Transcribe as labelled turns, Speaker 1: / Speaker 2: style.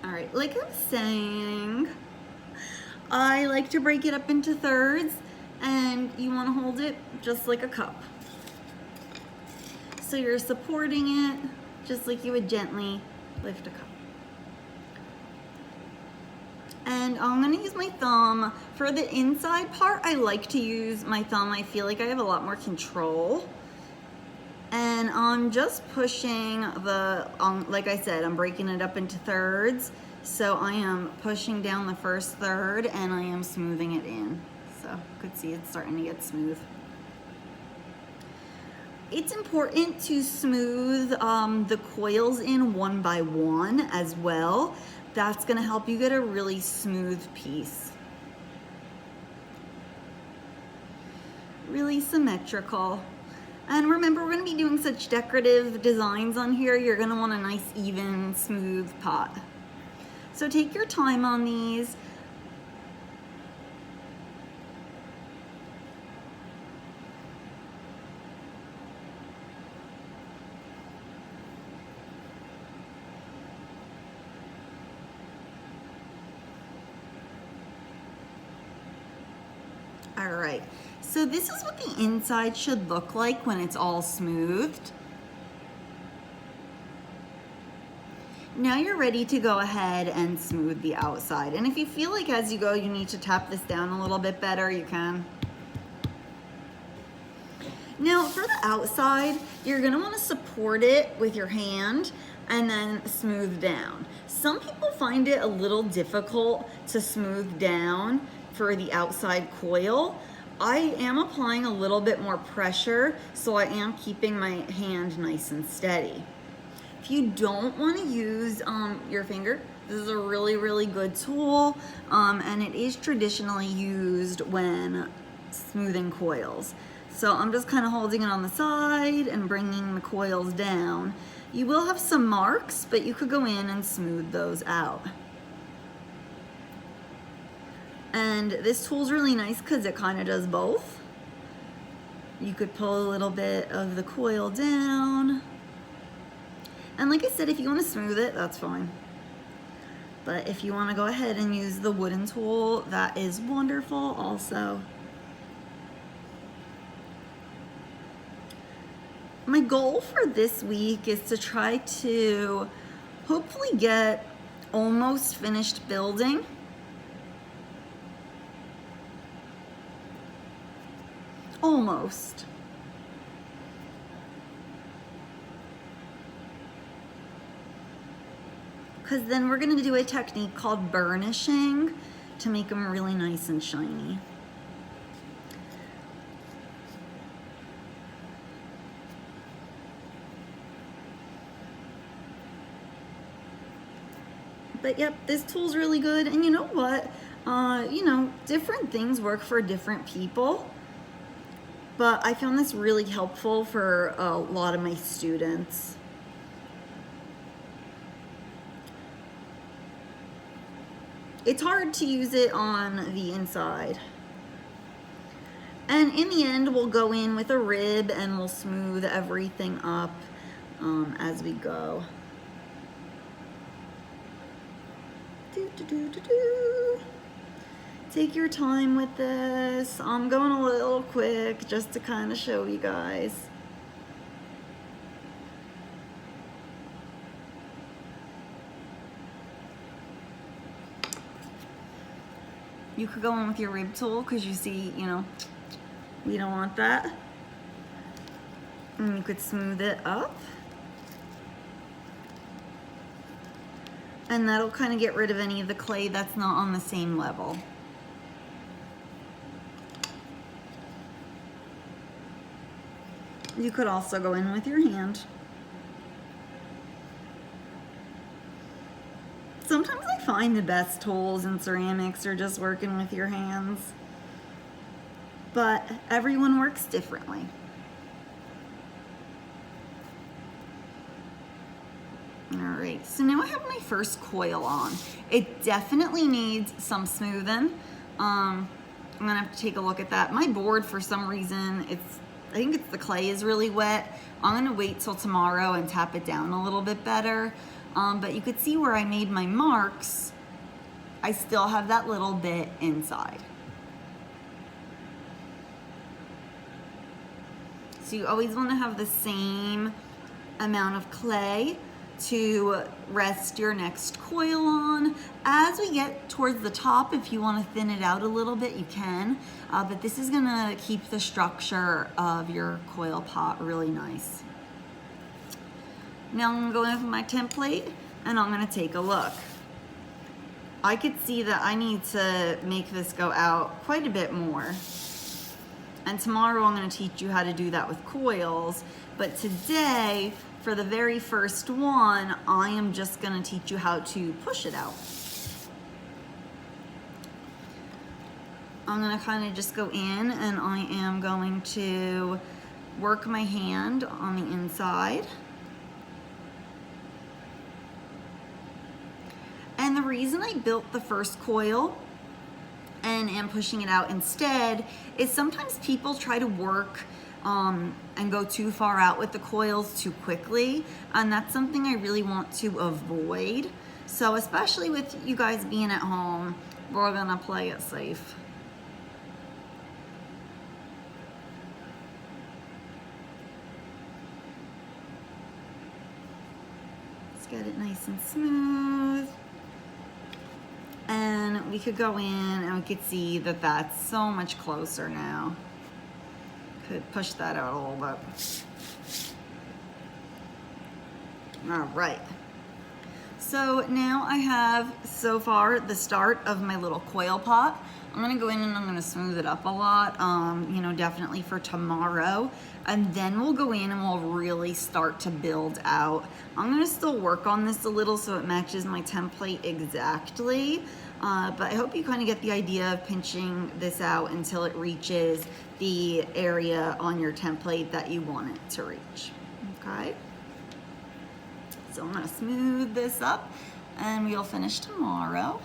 Speaker 1: All right, like I was saying, I like to break it up into thirds, and you want to hold it just like a cup. So you're supporting it just like you would gently lift a cup. And I'm gonna use my thumb. For the inside part, I like to use my thumb. I feel like I have a lot more control. And I'm just pushing the, like I said, I'm breaking it up into thirds. So I am pushing down the first third and I am smoothing it in. So you could see it's starting to get smooth. It's important to smooth the coils in one by one as well. That's gonna help you get a really smooth piece. Really symmetrical. And remember, we're gonna be doing such decorative designs on here, you're gonna want a nice, even, smooth pot. So take your time on these. All right, so this is what the inside should look like when it's all smoothed. Now you're ready to go ahead and smooth the outside. And if you feel like as you go you need to tap this down a little bit better, you can. Now for the outside, you're gonna wanna support it with your hand and then smooth down. Some people find it a little difficult to smooth down for the outside coil. I am applying a little bit more pressure, so I am keeping my hand nice and steady. If you don't want to use your finger, this is a really, really good tool, and it is traditionally used when smoothing coils. So I'm just kind of holding it on the side and bringing the coils down. You will have some marks, but you could go in and smooth those out. And this tool's really nice because it kind of does both. You could pull a little bit of the coil down. And like I said, if you want to smooth it, that's fine. But if you want to go ahead and use the wooden tool, that is wonderful also. My goal for this week is to try to hopefully get almost finished building. Almost. Because then we're going to do a technique called burnishing to make them really nice and shiny. But yep, this tool's really good. And you know what? Different things work for different people. But I found this really helpful for a lot of my students. It's hard to use it on the inside. And in the end, we'll go in with a rib and we'll smooth everything up as we go. Take your time with this. I'm going a little quick just to kind of show you guys. You could go in with your rib tool because you see, we don't want that. And you could smooth it up. And that'll kind of get rid of any of the clay that's not on the same level. You could also go in with your hand. Sometimes I find the best tools in ceramics are just working with your hands. But everyone works differently. All right, so now I have my first coil on. It definitely needs some smoothing. I'm gonna have to take a look at that. My board, for some reason, I think the clay is really wet. I'm gonna wait till tomorrow and tap it down a little bit better. But you could see where I made my marks, I still have that little bit inside. So you always want to have the same amount of clay to rest your next coil on. As we get towards the top, if you want to thin it out a little bit, you can. But this is gonna keep the structure of your coil pot really nice. Now I'm gonna go in with my template and I'm gonna take a look. I could see that I need to make this go out quite a bit more. And tomorrow I'm going to teach you how to do that with coils. But today, for the very first one, I am just going to teach you how to push it out. I'm going to kind of just go in and I am going to work my hand on the inside. And the reason I built the first coil and am pushing it out instead is sometimes people try to work and go too far out with the coils too quickly, and that's something I really want to avoid. So especially with you guys being at home, we're gonna play it safe. Let's get it nice and smooth. And we could go in and we could see that that's so much closer now. Could push that out a little bit. All right. So now I have, so far, the start of my little coil pot. I'm gonna go in and I'm gonna smooth it up a lot, you know, definitely for tomorrow. And then we'll go in and we'll really start to build out. I'm gonna still work on this a little so it matches my template exactly. But I hope you kind of get the idea of pinching this out until it reaches the area on your template that you want it to reach, okay? So I'm gonna smooth this up and we'll finish tomorrow.